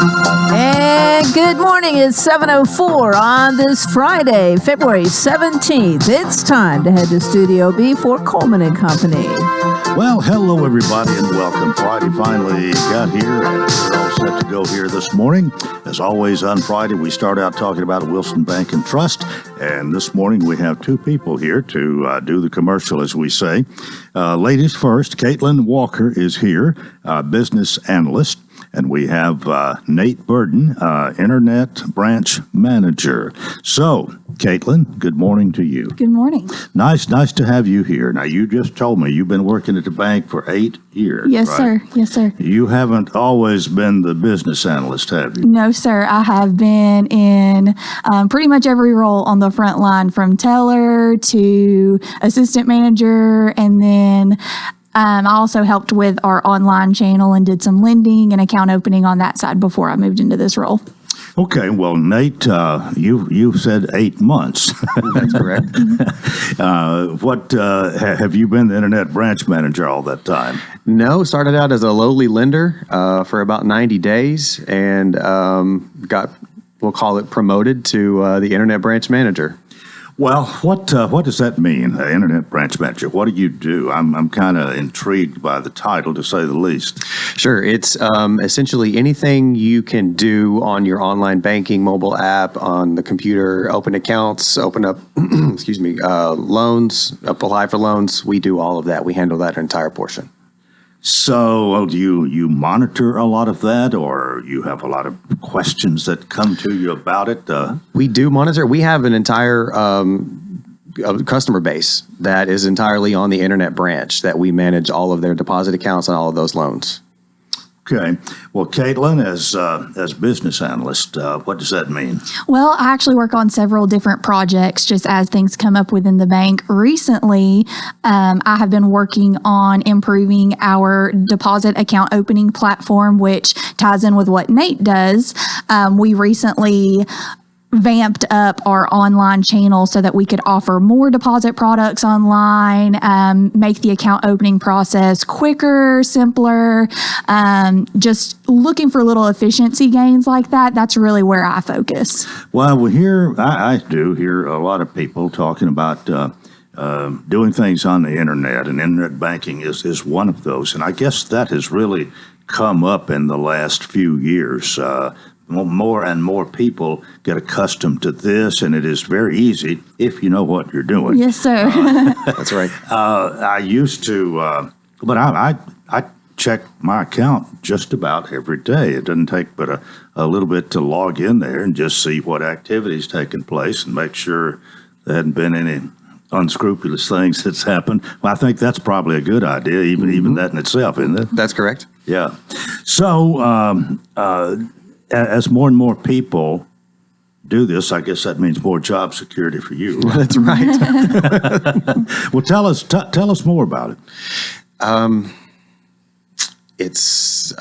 And good morning. It's 7:04 on this Friday, February 17th. It's time to head to Studio B for Coleman and Company. Well, hello, everybody, and welcome. Friday finally got here, and we're all set to go here this morning. As always, on Friday, we start out talking about Wilson Bank and Trust, and this morning we have two people here to do the commercial, as we say. Ladies first, Caitlin Walker is here, business analyst. And we have Nate Burden, Internet Branch Manager. So, Caitlin, good morning to you. Good morning. Nice to have you here. Now, you just told me you've been working at the bank for 8 years, Yes, right? sir. Yes, sir. You haven't always been the business analyst, have you? No, sir. I have been in pretty much every role on the front line, from teller to assistant manager, and then I also helped with our online channel and did some lending and account opening on that side before I moved into this role. Okay, well, Nate, you said 8 months. That's correct. What have you been the Internet Branch Manager all that time? No, started out as a lowly lender for about 90 days and got, we'll call it, promoted to the Internet Branch Manager. Well, what does that mean, Internet Branch Manager? What do you do? I'm kind of intrigued by the title, to say the least. Sure. It's essentially anything you can do on your online banking mobile app, on the computer, open accounts, open up, loans, apply for loans. We do all of that. We handle that entire portion. So do you monitor a lot of that, or you have a lot of questions that come to you about it? We do monitor. We have an entire customer base that is entirely on the Internet Branch that we manage all of their deposit accounts and all of those loans. Okay. Well, Caitlin, as business analyst, what does that mean? Well, I actually work on several different projects just as things come up within the bank. Recently, I have been working on improving our deposit account opening platform, which ties in with what Nate does. We recently vamped up our online channel so that we could offer more deposit products online, make the account opening process quicker, simpler, just looking for little efficiency gains like that. That's really where I focus. Well, I do hear a lot of people talking about doing things on the internet, and internet banking is one of those. And I guess that has really come up in the last few years. More and more people get accustomed to this, and it is very easy if you know what you're doing. Yes, sir. That's right. I used to, but I check my account just about every day. It doesn't take but a little bit to log in there and just see what activity's taking place and make sure there hadn't been any unscrupulous things that's happened. Well, I think that's probably a good idea, even that in itself, isn't it? That's correct. Yeah. So, as more and more people do this, I guess that means more job security for you. That's right. Well, tell us more about it. Let's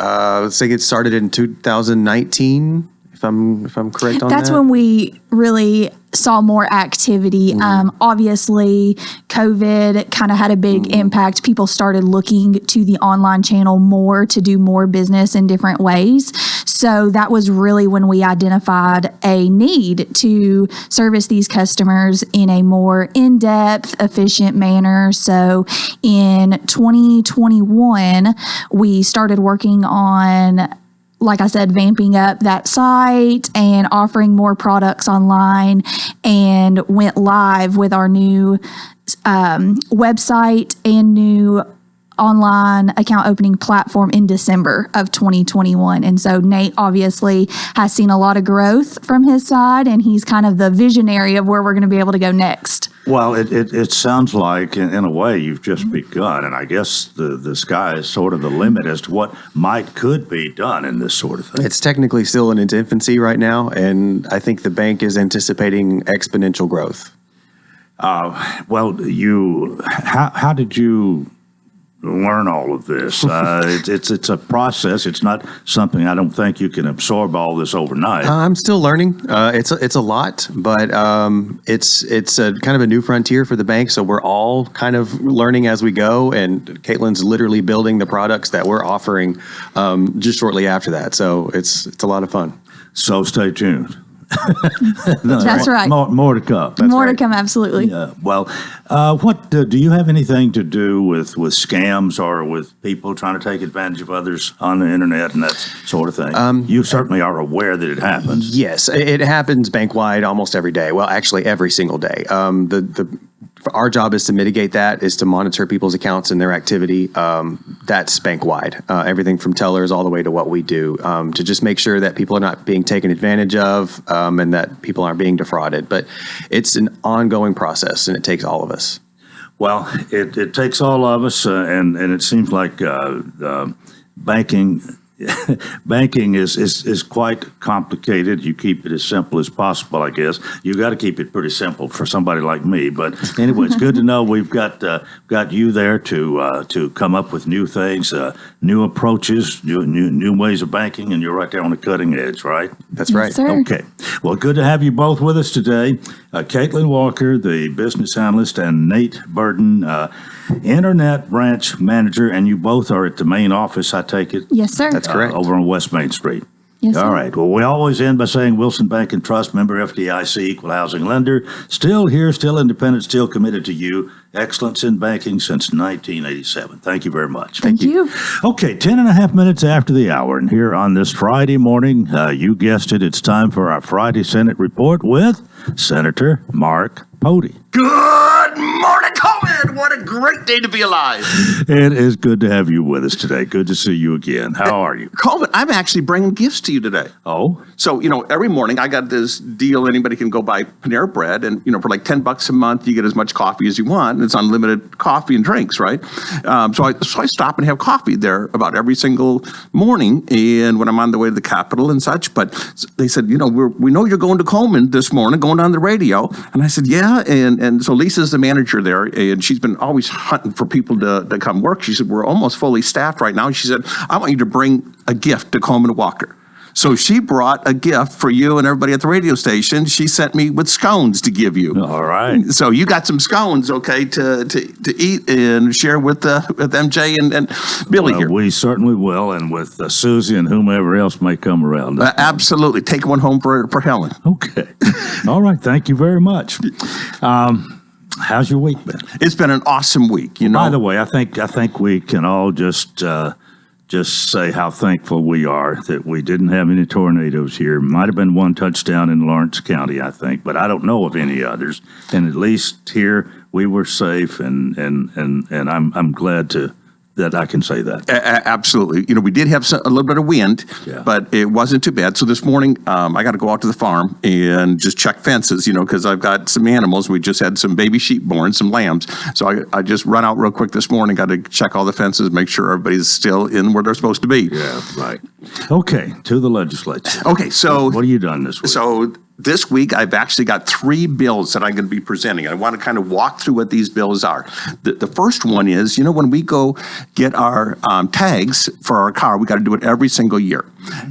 say it started in 2019, if I'm correct on that. That's when we really saw more activity. Obviously, COVID kind of had a big impact. People started looking to the online channel more to do more business in different ways. So that was really when we identified a need to service these customers in a more in-depth, efficient manner. So in 2021, we started working on, like I said, vamping up that site and offering more products online, and went live with our new website and new online account opening platform in December of 2021. And so Nate obviously has seen a lot of growth from his side, and he's kind of the visionary of where we're going to be able to go next. Well, it sounds like, in a way, you've just begun, and I guess the sky is sort of the limit as to what could be done in this sort of thing. It's technically still in its infancy right now, and I think the bank is anticipating exponential growth. Well, how did you learn all of this. It's a process. It's not something I don't think you can absorb all this overnight. I'm still learning. It's a lot, but it's a kind of a new frontier for the bank. So we're all kind of learning as we go. And Caitlin's literally building the products that we're offering just shortly after that. So it's a lot of fun. So stay tuned. That's right. More to come. More to come, absolutely. Yeah. Well, what do you have anything to do with scams or with people trying to take advantage of others on the internet and that sort of thing? You certainly are aware that it happens. Yes, it happens bank-wide almost every day. Well, actually, every single day. Our job is to mitigate that, is to monitor people's accounts and their activity. That's bank-wide. Everything from tellers all the way to what we do to just make sure that people are not being taken advantage of and that people aren't being defrauded. But it's an ongoing process, and it takes all of us. Well, it takes all of us, and it seems like banking is quite complicated. You keep it as simple as possible, I guess. You got to keep it pretty simple for somebody like me. But anyway, it's good to know we've got you there to come up with new things, new approaches, new ways of banking, and you're right there on the cutting edge, right? That's right. Yes, sir. Okay. Well, good to have you both with us today. Caitlin Walker, the business analyst, and Nate Burden, Internet branch manager, and you both are at the main office, I take it? Yes, sir. That's correct. Over on West Main Street. Yes, sir. All right. Well, we always end by saying Wilson Bank and Trust, member FDIC, equal housing lender. Still here, still independent, still committed to you. Excellence in banking since 1987. Thank you very much. Thank you. Okay, 10 and a half minutes after the hour. And here on this Friday morning, you guessed it, it's time for our Friday Senate report with Senator Mark Pody. Good morning, Coleman. What a great day to be alive. It is good to have you with us today. Good to see you again. How are you? Coleman, I'm actually bringing gifts to you today. Oh? So, every morning I got this deal. Anybody can go buy Panera Bread, and, for like $10 a month, you get as much coffee as you want. And it's unlimited coffee and drinks, right? So I stop and have coffee there about every single morning, and when I'm on the way to the Capitol and such. But they said, we know you're going to Coleman this morning, going on the radio. And I said, yeah. And so Lisa's the manager there, and she's been always hunting for people to come work. She said, we're almost fully staffed right now. She said, I want you to bring a gift to Coleman Walker. So she brought a gift for you and everybody at the radio station. She sent me with scones to give you. All right. So you got some scones, okay, to eat and share with MJ and Billy here. We certainly will, and with Susie and whomever else may come around. Absolutely. Take one home for Helen. Okay. All right. Thank you very much. How's your week been? It's been an awesome week. By the way, I think we can all just say how thankful we are that we didn't have any tornadoes here. Might have been one touchdown in Lawrence County, I think, but I don't know of any others. And at least here we were safe, and I'm glad that I can say that. Absolutely. We did have a little bit of wind, Yeah. but it wasn't too bad. So this morning, I got to go out to the farm and just check fences, because I've got some animals. We just had some baby sheep born, some lambs. So I just run out real quick this morning, got to check all the fences, make sure everybody's still in where they're supposed to be. Yeah, right. Okay, to the legislature. Okay, so What have you done this week? So this week, I've actually got 3 bills that I'm going to be presenting. I want to kind of walk through what these bills are. The first one is, when we go get our tags for our car, we got to do it every single year.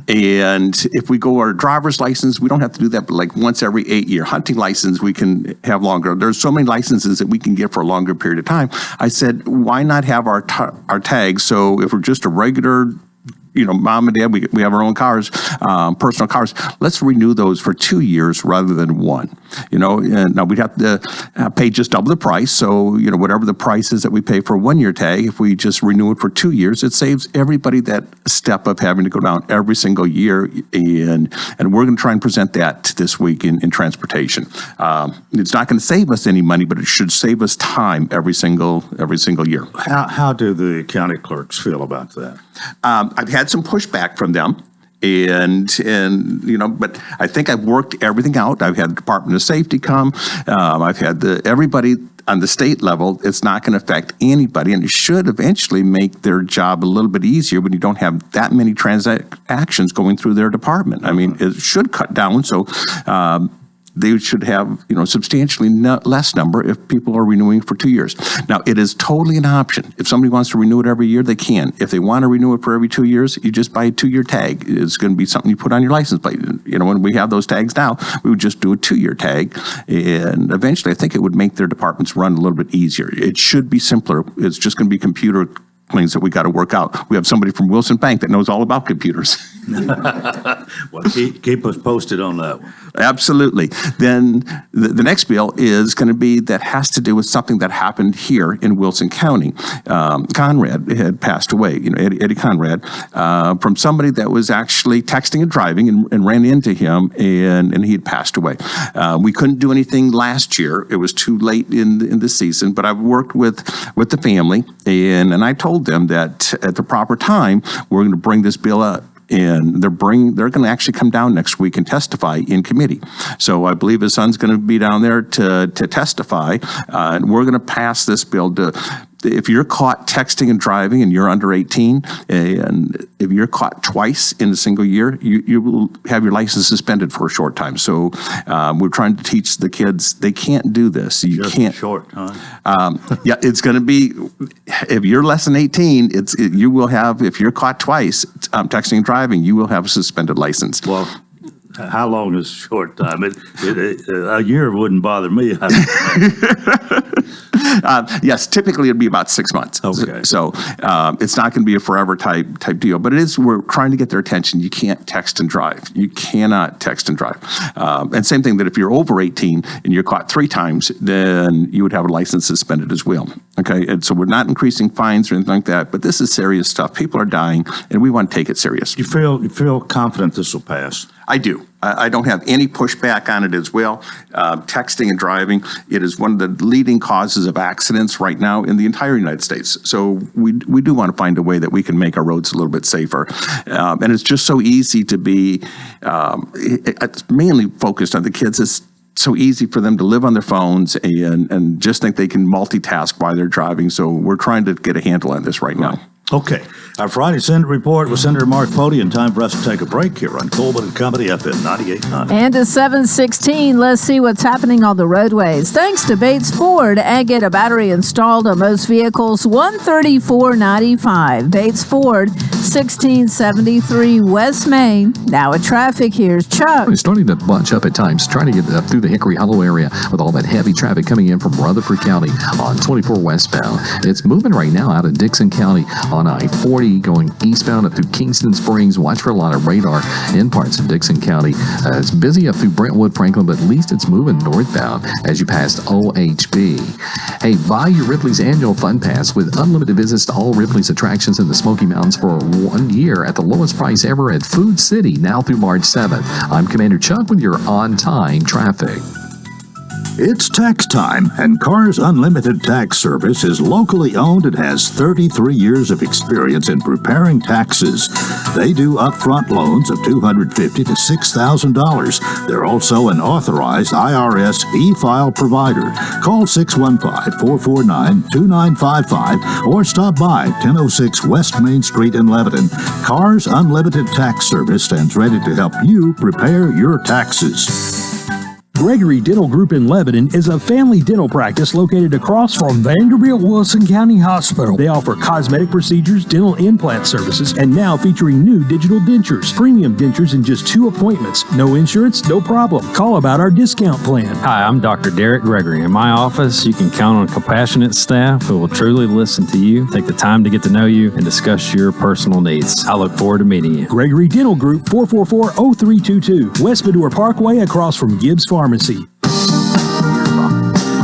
And if we go our driver's license, we don't have to do that, but like once every 8 year. Hunting license, we can have longer. There's so many licenses that we can get for a longer period of time. I said, why not have our tags? So if we're just a regular mom and dad, we have our own cars, personal cars. Let's renew those for 2 years rather than 1. And now we'd have to pay just double the price. So, whatever the price is that we pay for a 1 year tag, if we just renew it for 2 years, it saves everybody that step of having to go down every single year. And we're going to try and present that this week in transportation. It's not going to save us any money, but it should save us time every single year. How do the county clerks feel about that? I've had some pushback from them, but I think I've worked everything out. I've had the Department of Safety come. I've had everybody on the state level. It's not going to affect anybody, and it should eventually make their job a little bit easier when you don't have that many transactions going through their department. I mean, it should cut down. So they should have, substantially less number if people are renewing for 2 years. Now, it is totally an option. If somebody wants to renew it every year, they can. If they want to renew it for every 2 years, you just buy a 2-year tag. It's going to be something you put on your license plate. When we have those tags now, we would just do a 2-year tag, and eventually I think it would make their departments run a little bit easier. It should be simpler. It's just going to be computer things that we got to work out. We have somebody from Wilson Bank that knows all about computers. Well, keep us posted on that one. Absolutely. Then the next bill is going to be that has to do with something that happened here in Wilson County. Conrad had passed away, Eddie Conrad, from somebody that was actually texting and driving and ran into him, and he had passed away. We couldn't do anything last year. It was too late in the season, but I've worked with the family, and I told them that at the proper time, we're going to bring this bill up. And they're going to actually come down next week and testify in committee. So I believe his son's going to be down there to testify, and we're going to pass this bill if you're caught texting and driving and you're under 18, and if you're caught twice in a single year, you will have your license suspended for a short time. So we're trying to teach the kids they can't do this. You Just can't. Short, huh? Yeah, it's going to be, if you're less than 18, you will have, if you're caught twice texting and driving, you will have a suspended license. Well, how long is a short time? A year wouldn't bother me. Yes, typically it'd be about 6 months. Okay. So it's not going to be a forever type deal, but we're trying to get their attention. You can't text and drive. You cannot text and drive. And same thing that if you're over 18 and you're caught 3 times, then you would have a license suspended as well. Okay. And so we're not increasing fines or anything like that, but this is serious stuff. People are dying, and we want to take it serious. You feel confident this will pass? I do. I don't have any pushback on it as well. Texting and driving, it is one of the leading causes of accidents right now in the entire United States. So we do want to find a way that we can make our roads a little bit safer. And it's just so easy to be, it's mainly focused on the kids. It's so easy for them to live on their phones and just think they can multitask while they're driving. So we're trying to get a handle on this right now. Okay. Our Friday Senate report with Senator Mark Pody, and time for us to take a break here on Coleman and Company FM 98.9. And at 7:16, let's see what's happening on the roadways. Thanks to Bates Ford, and get a battery installed on most vehicles, $134.95. Bates Ford, 1673 West Main. Now at traffic, here's Chuck. It's starting to bunch up at times, trying to get through the Hickory Hollow area with all that heavy traffic coming in from Rutherford County on 24 westbound. It's moving right now out of Dixon County on I-40 going eastbound up through Kingston Springs. Watch for a lot of radar in parts of Dixon County. It's busy up through Brentwood, Franklin, but at least it's moving northbound as you pass OHB. Hey, buy your Ripley's annual Fun Pass with unlimited visits to all Ripley's attractions in the Smoky Mountains for 1 year at the lowest price ever at Food City, now through March 7th. I'm Commander Chuck with your on-time traffic. It's tax time, and Cars Unlimited Tax Service is locally owned and has 33 years of experience in preparing taxes. They do upfront loans of $250 to $6,000. They're also an authorized IRS e-file provider. Call 615-449-2955 or stop by 1006 West Main Street in Lebanon. Cars Unlimited Tax Service stands ready to help you prepare your taxes. Gregory Dental Group in Lebanon is a family dental practice located across from Vanderbilt Wilson County Hospital. They offer cosmetic procedures, dental implant services, and now featuring new digital dentures. Premium dentures in just 2 appointments. No insurance, no problem. Call about our discount plan. Hi, I'm Dr. Derek Gregory. In my office, you can count on compassionate staff who will truly listen to you, take the time to get to know you, and discuss your personal needs. I look forward to meeting you. Gregory Dental Group, 444-0322, West Medora Parkway across from Gibbs Pharmacy.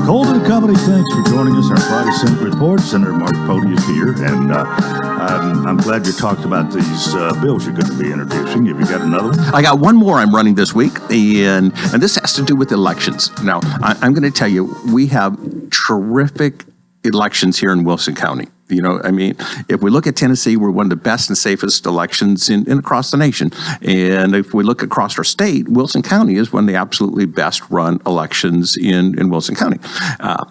Coleman and Company, thanks for joining us. Our Friday Senate report. Senator Mark Pody is here, and I'm glad you talked about these bills you're going to be introducing. Have you got another one? I got one more I'm running this week, and this has to do with elections. Now, I'm going to tell you, we have terrific elections here in Wilson County. You know, I mean, if we look at Tennessee, we're one of the best and safest elections in across the nation. And if we look across our state, Wilson County is one of the absolutely best run elections in Wilson County.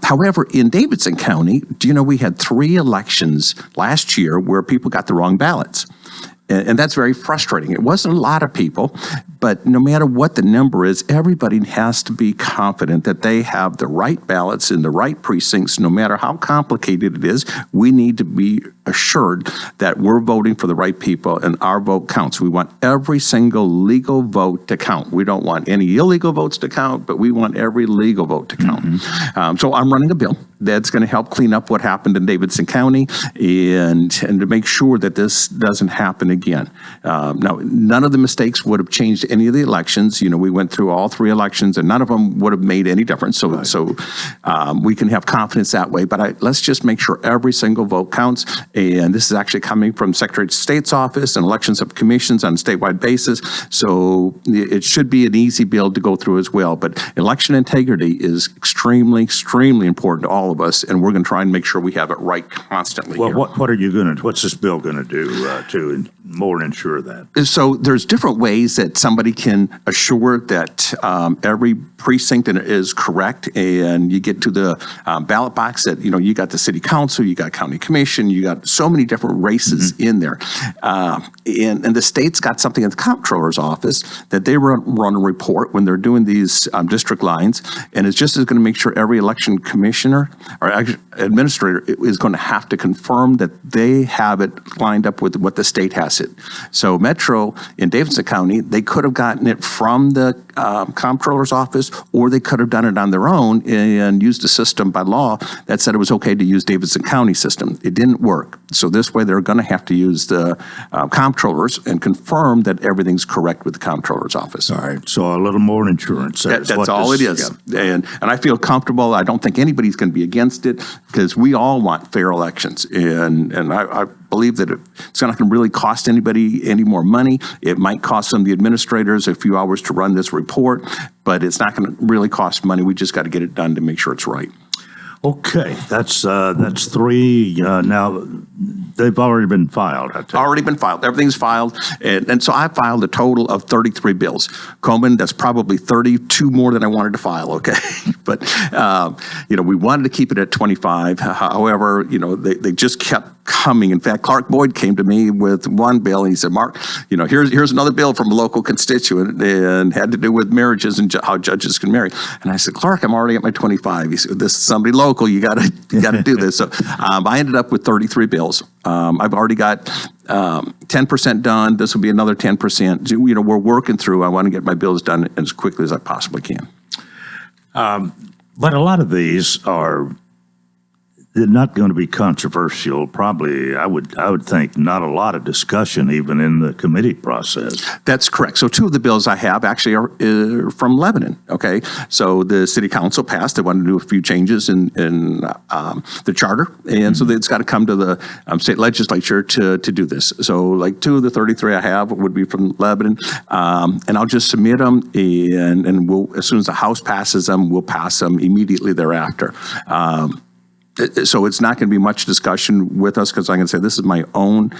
However, in Davidson County, do you know we had 3 elections last year where people got the wrong ballots? And that's very frustrating. It wasn't a lot of people, But no matter what the number is, everybody has to be confident that they have the right ballots in the right precincts. No matter how complicated it is, we need to be assured that we're voting for the right people and our vote counts. We want every single legal vote to count. We don't want any illegal votes to count, but we want every legal vote to count. So I'm running a bill that's going to help clean up what happened in Davidson County and to make sure that this doesn't happen again. Now, none of the mistakes would have changed any of the elections. You know, we went through all 3 elections and none of them would have made any difference. So we can have confidence that way. But let's just make sure every single vote counts. And this is actually coming from Secretary of State's office and elections of commissions on a statewide basis. So it should be an easy bill to go through as well. But election integrity is extremely, extremely important to all of us. And we're going to try and make sure we have it right constantly. Well, here. what are you going to, what's this bill going to do to more ensure that? So there's different ways that somebody can assure that every precinct is correct, and you get to the ballot box that, you know, you got the city council, you got county commission, you got so many different races in there. And the state's got something in the comptroller's office that they run a report when they're doing these district lines, and it's just going to make sure every election commissioner or administrator is going to have to confirm that they have it lined up with what the state has it. So Metro in Davidson County, they could have gotten it from the comptroller's office, or they could have done it on their own and used a system by law that said it was okay to use Davidson County system. It didn't work. So this way they're going to have to use the comptrollers and confirm that everything's correct with the comptroller's office. All right, so a little more insurance. That's all it is. Yeah. And I feel comfortable. I don't think anybody's going to be against it because we all want fair elections. And I believe that it's not going to really cost anybody any more money. It might cost some of the administrators a few hours to run this report, but it's not going to really cost money. We just got to get it done to make sure it's right. Okay, that's 3. Now, they've already been filed. I take it. Already been filed. Everything's filed. And so I filed a total of 33 bills. Coleman, that's probably 32 more than I wanted to file, okay? But, you know, we wanted to keep it at 25. However, you know, they just kept coming. In fact, Clark Boyd came to me with one bill, and he said, Mark, you know, here's another bill from a local constituent and had to do with marriages and how judges can marry. And I said, Clark, I'm already at my 25. He said, this is somebody local. You got to do this. So I ended up with 33 bills. I've already got 10% done. This will be another 10%. You know, we're working through. I want to get my bills done as quickly as I possibly can. But a lot of these are they're not going to be controversial. Probably, I would think not a lot of discussion even in the committee process. That's correct. So 2 of the bills I have actually are from Lebanon. Okay, so the city council passed. They wanted to do a few changes in the charter, and so it's got to come to the state legislature to do this. So like 2 of the 33 I have would be from Lebanon, and I'll just submit them, and we'll, as soon as the House passes them, we'll pass them immediately thereafter. So it's not going to be much discussion with us because I'm going to say this is my own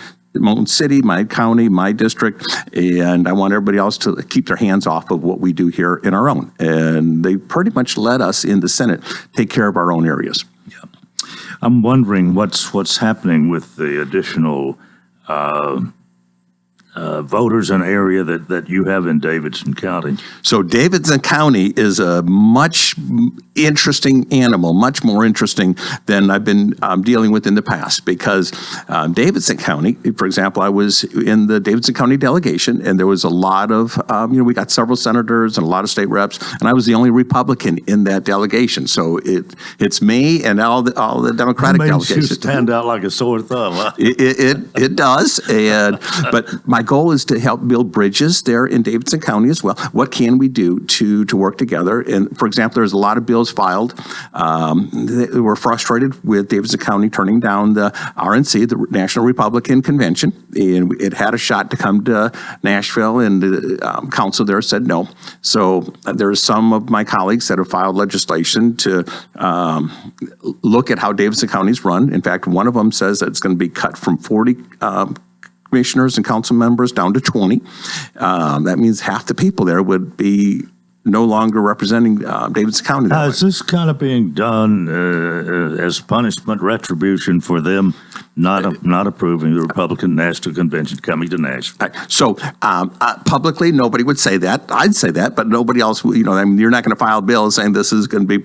city, my county, my district, and I want everybody else to keep their hands off of what we do here in our own. And they pretty much let us in the Senate take care of our own areas. Yeah. I'm wondering what's happening with the additional voters in an area that you have in Davidson County. So Davidson County is a much interesting animal, much more interesting than I've been dealing with in the past because Davidson County, for example, I was in the Davidson County delegation and there was a lot of, you know, we got several senators and a lot of state reps and I was the only Republican in that delegation. So it's me and all the Democratic delegations. You stand out like a sore thumb, huh? It does. But my goal is to help build bridges there in Davidson County as well. What can we do to work together? And for example, there's a lot of bills filed. They were frustrated with Davidson County turning down the RNC, the National Republican Convention, and it had a shot to come to Nashville, and the council there said no. So there's some of my colleagues that have filed legislation to look at how Davidson County is run. In fact, one of them says that it's going to be cut from 40 commissioners and council members down to 20. That means half the people there would be no longer representing Davidson County. Now, is this kind of being done as punishment, retribution for them not approving the Republican National Convention coming to Nashville? So publicly, nobody would say that. I'd say that, but nobody else. I mean, you're not going to file a bill saying this is going to be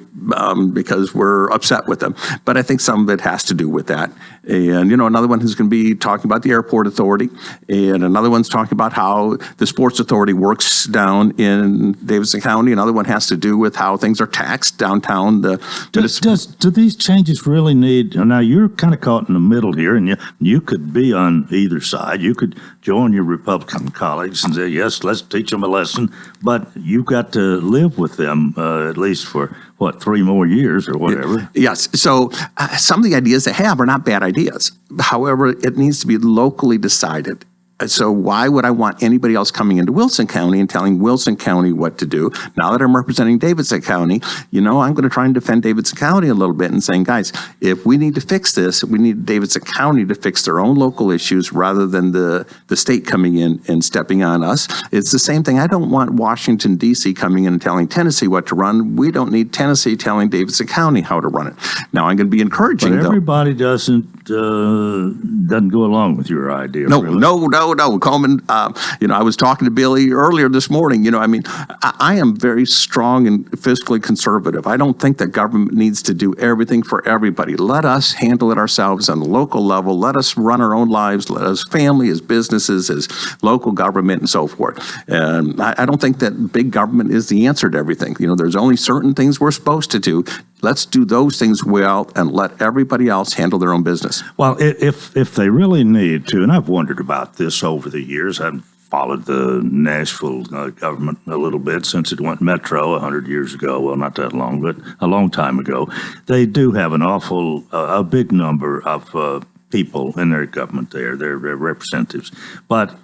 because we're upset with them. But I think some of it has to do with that. And another one is going to be talking about the airport authority, and another one's talking about how the sports authority works down in Davidson County. Another one has to do with how things are taxed downtown. Do these changes really need? Now you're kind of caught in the middle here, and you could be on either side. You could join your Republican colleagues and say, yes, let's teach them a lesson, but you've got to live with them at least for 3 more years or whatever. Yes. So some of the ideas they have are not bad ideas. However, it needs to be locally decided. So why would I want anybody else coming into Wilson County and telling Wilson County what to do? Now that I'm representing Davidson County, I'm going to try and defend Davidson County a little bit and saying, guys, if we need to fix this, we need Davidson County to fix their own local issues rather than the state coming in and stepping on us. It's the same thing. I don't want Washington, D.C. coming in and telling Tennessee what to run. We don't need Tennessee telling Davidson County how to run it. Now, I'm going to be encouraging, but everybody doesn't go along with your idea. No, really. No, Coleman. I was talking to Billy earlier this morning. I am very strong and fiscally conservative. I don't think that government needs to do everything for everybody. Let us handle it ourselves on the local level. Let us run our own lives. Let us family, as businesses, as local government, and so forth. And I don't think that big government is the answer to everything. There's only certain things we're supposed to do. Let's do those things well and let everybody else handle their own business. Well, if they really need to, and I've wondered about this over the years, I've followed the Nashville government a little bit since it went metro 100 years ago. Well, not that long, but a long time ago. They do have a big number of people in their government there, their representatives. But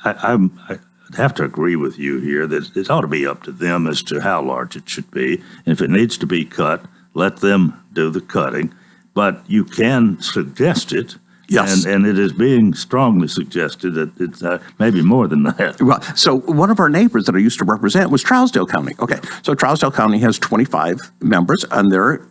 I have to agree with you here that it ought to be up to them as to how large it should be. And if it needs to be cut, let them do the cutting, but you can suggest it. Yes. And it is being strongly suggested that it's maybe more than that. Well, so one of our neighbors that I used to represent was Trousdale County. Okay, so Trousdale County has 25 members on their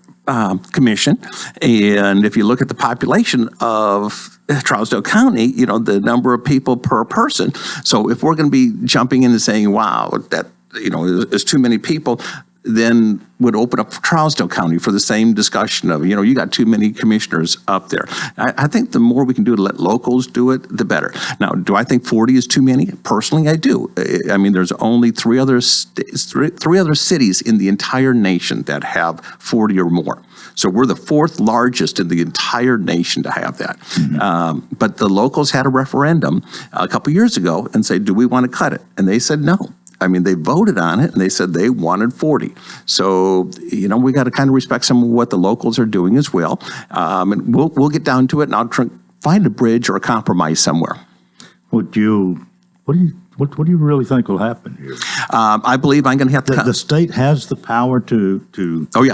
commission, and if you look at the population of Trousdale County, the number of people per person. So if we're going to be jumping in and saying, wow, that is too many people, then would open up for Trousdale County for the same discussion of, you got too many commissioners up there. I think the more we can do to let locals do it, the better. Now, do I think 40 is too many? Personally, I do. I mean, there's only three other cities in the entire nation that have 40 or more. So we're the 4th largest in the entire nation to have that. Mm-hmm. But the locals had a referendum a couple years ago and said, do we want to cut it? And they said no. I mean, they voted on it, and they said they wanted 40. So, we got to kind of respect some of what the locals are doing as well. And we'll get down to it, and I'll try find a bridge or a compromise somewhere. What do you really think will happen here? I believe I'm going to have to. The state has the power to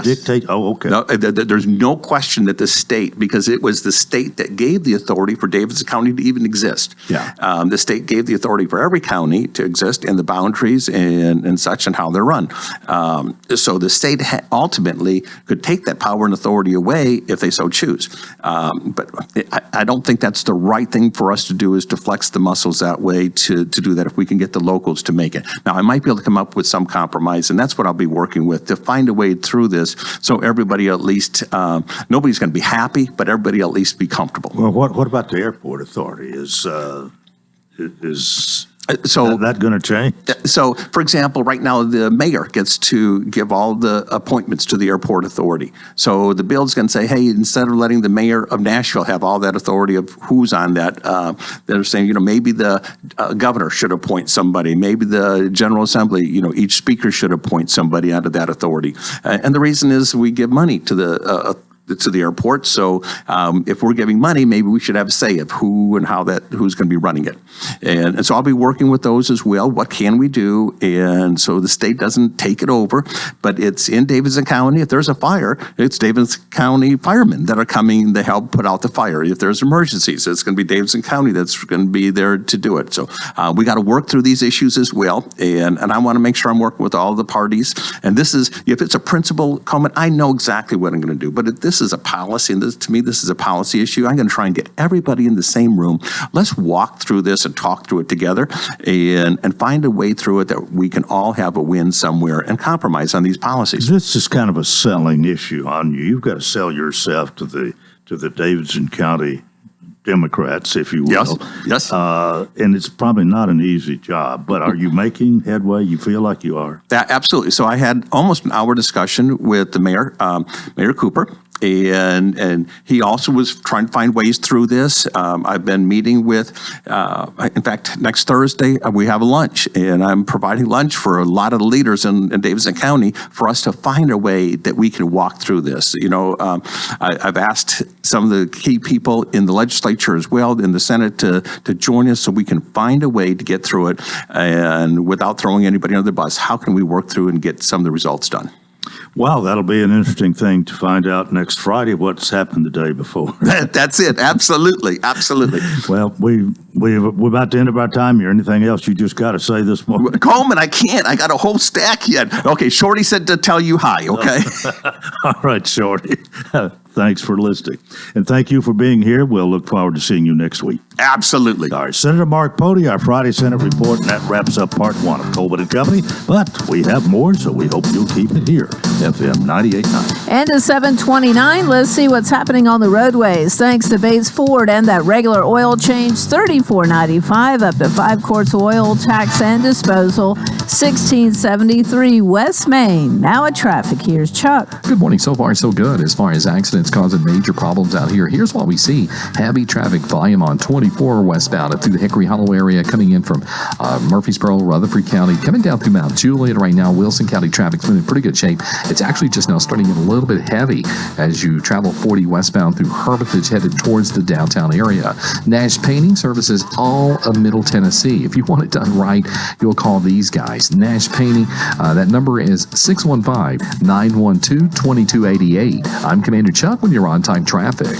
dictate. Oh, okay. No, there's no question that the state, because it was the state that gave the authority for Davidson County to even exist. Yeah. The state gave the authority for every county to exist and the boundaries and such and how they're run. So the state ultimately could take that power and authority away if they so choose. But I don't think that's the right thing for us to do, is to flex the muscles that way to do that if we can get the locals to make it. Now, I might be able to come up with some compromise, and that's what I'll be working with, to find a way through this so everybody at least, nobody's going to be happy, but everybody at least be comfortable. Well, what about the airport authority? Is that going to change? So, for example, right now the mayor gets to give all the appointments to the airport authority. So the bill's going to say, hey, instead of letting the mayor of Nashville have all that authority of who's on that, they're saying, maybe the governor should appoint somebody. Maybe the General Assembly, each speaker should appoint somebody out of that authority. And the reason is we give money to the to the airport. So if we're giving money, maybe we should have a say of who and how who's going to be running it. And so I'll be working with those as well. What can we do? And so the state doesn't take it over, but it's in Davidson County. If there's a fire, it's Davidson County firemen that are coming to help put out the fire. If there's emergencies, it's going to be Davidson County that's going to be there to do it. So we got to work through these issues as well. And I want to make sure I'm working with all the parties. And this is, if it's a principal comment, I know exactly what I'm going to do. But if this is a policy, and to me, this is a policy issue, I'm going to try and get everybody in the same room. Let's walk through this and talk through it together and find a way through it that we can all have a win somewhere and compromise on these policies. This is kind of a selling issue on you. You've got to sell yourself to the Davidson County Democrats, if you will. Yes. And it's probably not an easy job, but are you making headway? You feel like you are? Absolutely. So I had almost an hour discussion with the mayor, Mayor Cooper. And he also was trying to find ways through this. I've been meeting with, in fact, next Thursday, we have a lunch, and I'm providing lunch for a lot of the leaders in Davidson County for us to find a way that we can walk through this. You know, I've asked some of the key people in the legislature as well, in the Senate, to join us so we can find a way to get through it, and without throwing anybody under the bus, how can we work through and get some of the results done? Well, that'll be an interesting thing to find out next Friday what's happened the day before. That's it. Absolutely. Absolutely. Well, we're about to end of our time here. Anything else you just got to say this morning? Coleman, I can't. I got a whole stack yet. Okay, Shorty said to tell you hi, okay? All right, Shorty. Thanks for listening. And thank you for being here. We'll look forward to seeing you next week. Absolutely. All right, Senator Mark Pody, our Friday Senate report, and that wraps up part one of Coleman and Company. But we have more, so we hope you'll keep it here. FM 98.9. And to 729, let's see what's happening on the roadways. Thanks to Bates Ford and that regular oil change, $34.95 up to 5 quarts of oil, tax and disposal, $16.73 West Main. Now at traffic, here's Chuck. Good morning. So far, so good. As far as accidents causing major problems out here, here's what we see. Heavy traffic volume on 24 westbound and through the Hickory Hollow area, coming in from Murfreesboro, Rutherford County, coming down through Mount Juliet right now. Wilson County traffic's been in pretty good shape. It's actually just now starting to get a little bit heavy as you travel 40 westbound through Hermitage, headed towards the downtown area. Nash Painting services all of Middle Tennessee. If you want it done right, you'll call these guys. Nash Painting, that number is 615-912-2288. I'm Commander Chuck when you're on time traffic.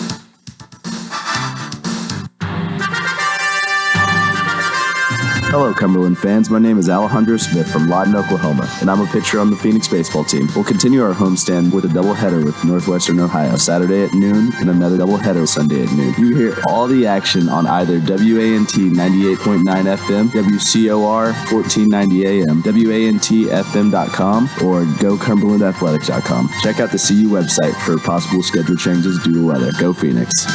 Hello, Cumberland fans. My name is Alejandro Smith from Lawton, Oklahoma, and I'm a pitcher on the Phoenix baseball team. We'll continue our homestand with a doubleheader with Northwestern Ohio, Saturday at noon, and another doubleheader Sunday at noon. You hear all the action on either WANT 98.9 FM, WCOR 1490 AM, WANTFM.com, or GoCumberlandAthletics.com. Check out the CU website for possible schedule changes due to weather. Go Phoenix.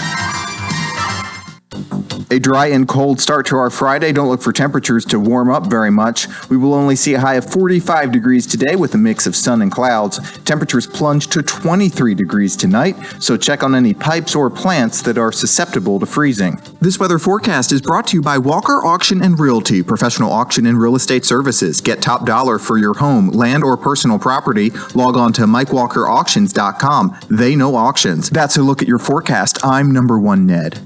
A dry and cold start to our Friday. Don't look for temperatures to warm up very much. We will only see a high of 45 degrees today with a mix of sun and clouds. Temperatures plunge to 23 degrees tonight, so check on any pipes or plants that are susceptible to freezing. This weather forecast is brought to you by Walker Auction and Realty, professional auction and real estate services. Get top dollar for your home, land, or personal property. Log on to MikeWalkerAuctions.com. They know auctions. That's a look at your forecast. I'm number one Ned.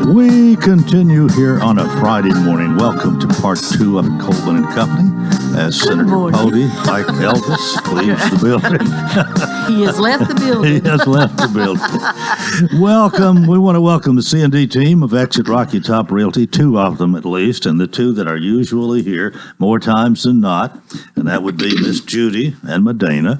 We continue here on a Friday morning. Welcome to part two of Coleman and Company. As Senator Pody, like Elvis, leaves the building. He has left the building. He has left the building. Welcome. We want to welcome the C&D team of Exit Rocky Top Realty, two of them at least, and the two that are usually here more times than not, and that would be Miss Judy and Medina.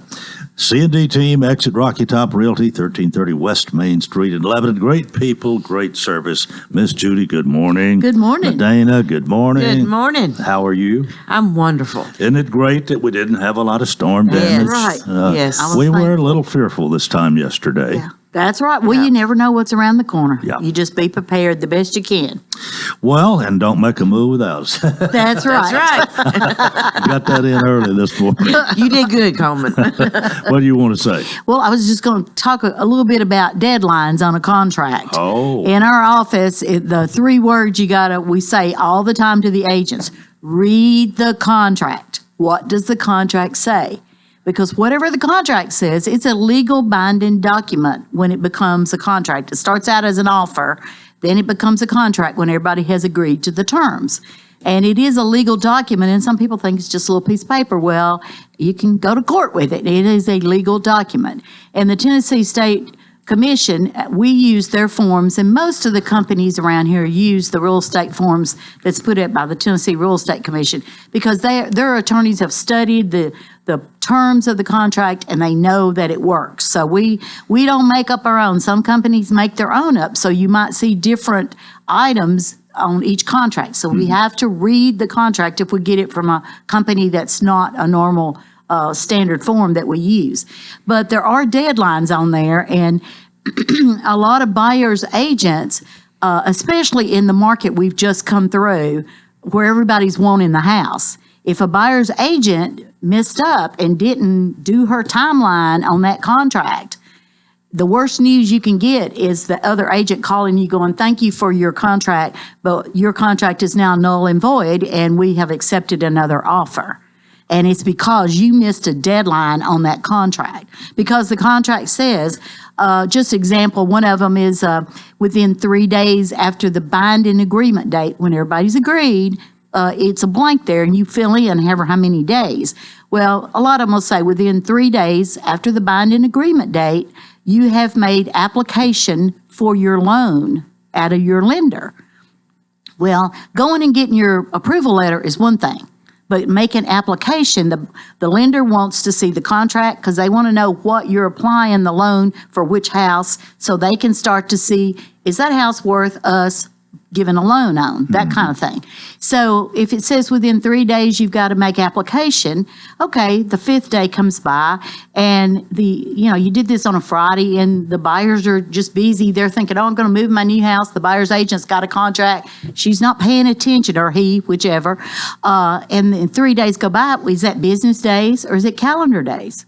C&D team, Exit Rocky Top Realty, 1330 West Main Street in Lebanon. Great people, great service. Miss Judy, good morning. Good morning. Medina, good morning. Good morning. How are you? I'm wonderful. Isn't it great that we didn't have a lot of storm damage? Yes, right. Yes. We were a little fearful this time yesterday. Yeah. That's right. Well, you never know what's around the corner. Yeah. You just be prepared the best you can. Well, and don't make a move without us. That's right. That's right. Got that in early this morning. You did good, Coleman. What do you want to say? Well, I was just going to talk a little bit about deadlines on a contract. Oh. In our office, the 3 words we say all the time to the agents: read the contract. what does the contract say? Because whatever the contract says, it's a legal binding document when it becomes a contract. It starts out as an offer, then it becomes a contract when everybody has agreed to the terms. And it is a legal document, and some people think it's just a little piece of paper. Well, you can go to court with it. It is a legal document. And the Tennessee State Commission, we use their forms, and most of the companies around here use the real estate forms that's put out by the Tennessee Real Estate Commission, because their attorneys have studied the terms of the contract and they know that it works. So we don't make up our own. Some companies make their own up, so you might see different items on each contract. So we have to read the contract if we get it from a company that's not a normal standard form that we use. But there are deadlines on there, and a lot of buyers agents, especially in the market we've just come through, where everybody's wanting the house. If a buyer's agent messed up and didn't do her timeline on that contract, the worst news you can get is the other agent calling you going, thank you for your contract, but your contract is now null and void, and we have accepted another offer. And it's because you missed a deadline on that contract. Because the contract says, just example, one of them is within 3 days after the binding agreement date, when everybody's agreed, it's a blank there, and you fill in however how many days. Well, a lot of them will say within 3 days after the binding agreement date, you have made application for your loan out of your lender. Well, going and getting your approval letter is one thing, but making application, the lender wants to see the contract because they want to know what you're applying the loan for, which house, so they can start to see, is that house worth us giving a loan on, that kind of thing. So if it says within 3 days you've got to make application, okay, the 5th day comes by and you did this on a Friday and the buyers are just busy. They're thinking, oh, I'm going to move my new house. The buyer's agent's got a contract. She's not paying attention, or he, whichever. And then 3 days go by. Is that business days or is it calendar days?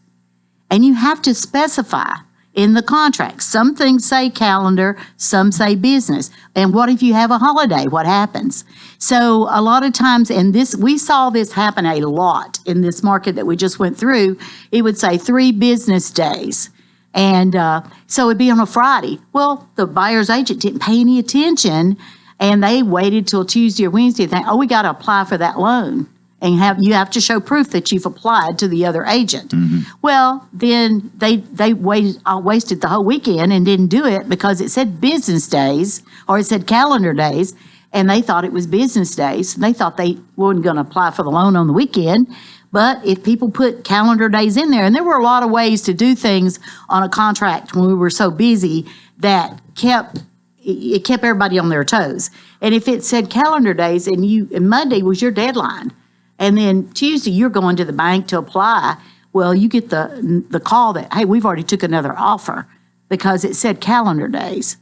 And you have to specify in the contract. Some things say calendar, some say business. And what if you have a holiday? What happens? So a lot of times, and we saw this happen a lot in this market that we just went through, it would say 3 business days. And so it'd be on a Friday. Well, the buyer's agent didn't pay any attention, and they waited till Tuesday or Wednesday and think, oh, we got to apply for that loan. And you have to show proof that you've applied to the other agent. Well, then they wasted the whole weekend and didn't do it because it said business days, or it said calendar days, and they thought it was business days. They thought they weren't going to apply for the loan on the weekend. But if people put calendar days in there, and there were a lot of ways to do things on a contract when we were so busy that kept everybody on their toes. And if it said calendar days and Monday was your deadline, and then Tuesday, you're going to the bank to apply. Well, you get the call that, hey, we've already took another offer because it said calendar days.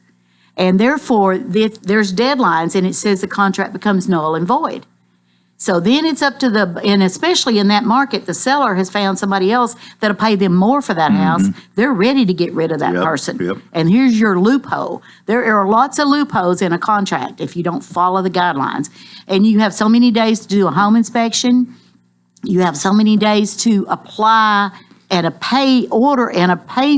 And therefore, there's deadlines, and it says the contract becomes null and void. So then it's up to and especially in that market, the seller has found somebody else that'll pay them more for that house. They're ready to get rid of that person. And here's your loophole. There are lots of loopholes in a contract if you don't follow the guidelines. And you have so many days to do a home inspection. You have so many days to apply and a pay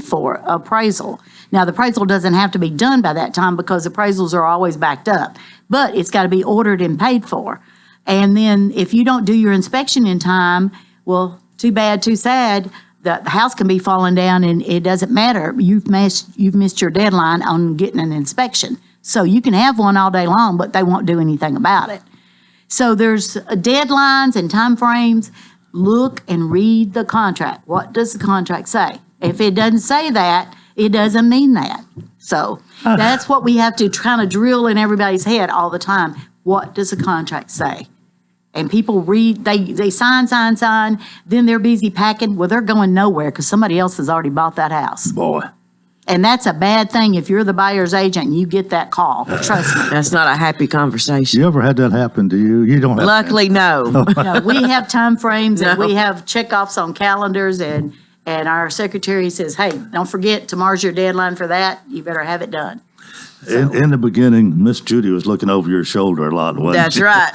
for appraisal. Now, the appraisal doesn't have to be done by that time because appraisals are always backed up, but it's got to be ordered and paid for. And then if you don't do your inspection in time, well, too bad, too sad. The house can be falling down and it doesn't matter. You've missed your deadline on getting an inspection. So you can have one all day long, but they won't do anything about it. So there's deadlines and time frames. Look and read the contract. What does the contract say? If it doesn't say that, it doesn't mean that. So that's what we have to kind of drill in everybody's head all the time. What does the contract say? And people read, they sign, then they're busy packing. Well, they're going nowhere because somebody else has already bought that house. Boy. And that's a bad thing if you're the buyer's agent and you get that call. Trust me. That's not a happy conversation. You ever had that happen to you? You don't have Luckily, no. No, we have time frames and we have checkoffs on calendars, and our secretary says, hey, don't forget, tomorrow's your deadline for that. You better have it done. In the beginning, Miss Judy was looking over your shoulder a lot, wasn't That's she? right.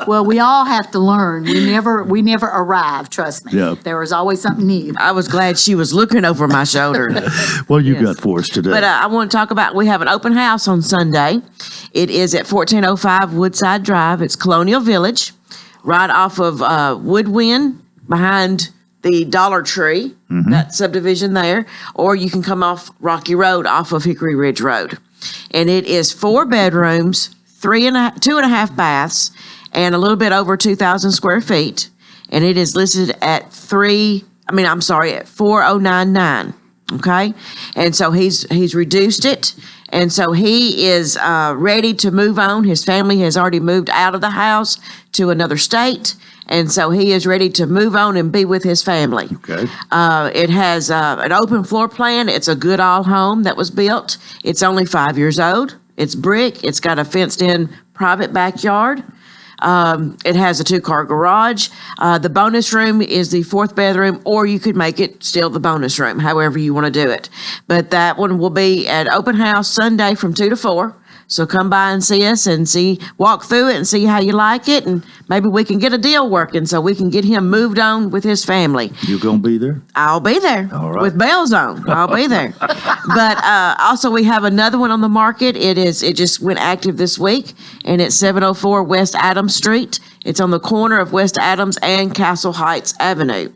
Well, we all have to learn. We never arrive, trust me. Yeah. There was always something new. I was glad she was looking over my shoulder. What you Yes. got for us today? But I want to talk about, we have an open house on Sunday. It is at 1405 Woodside Drive. It's Colonial Village, right off of Woodwind, behind the Dollar Tree, that subdivision there. Or you can come off Rocky Road off of Hickory Ridge Road. And it is 4 bedrooms, 2.5 baths, and a little bit over 2,000 square feet. And it is listed at 4,099. Okay. And so he's reduced it. And so he is ready to move on. His family has already moved out of the house to another state. And so he is ready to move on and be with his family. Okay. It has an open floor plan. It's a good all home that was built. It's only 5 years old. It's brick. It's got a fenced in private backyard. It has a 2-car garage. The bonus room is the 4th bedroom, or you could make it still the bonus room, however you want to do it. But that one will be at open house Sunday from 2 to 4. So come by and see us and walk through it and see how you like it. And maybe we can get a deal working so we can get him moved on with his family. You going to be there? I'll be there. All right. With bells on. I'll be there. But also we have another one on the market. It just went active this week, and it's 704 West Adams Street. It's on the corner of West Adams and Castle Heights Avenue.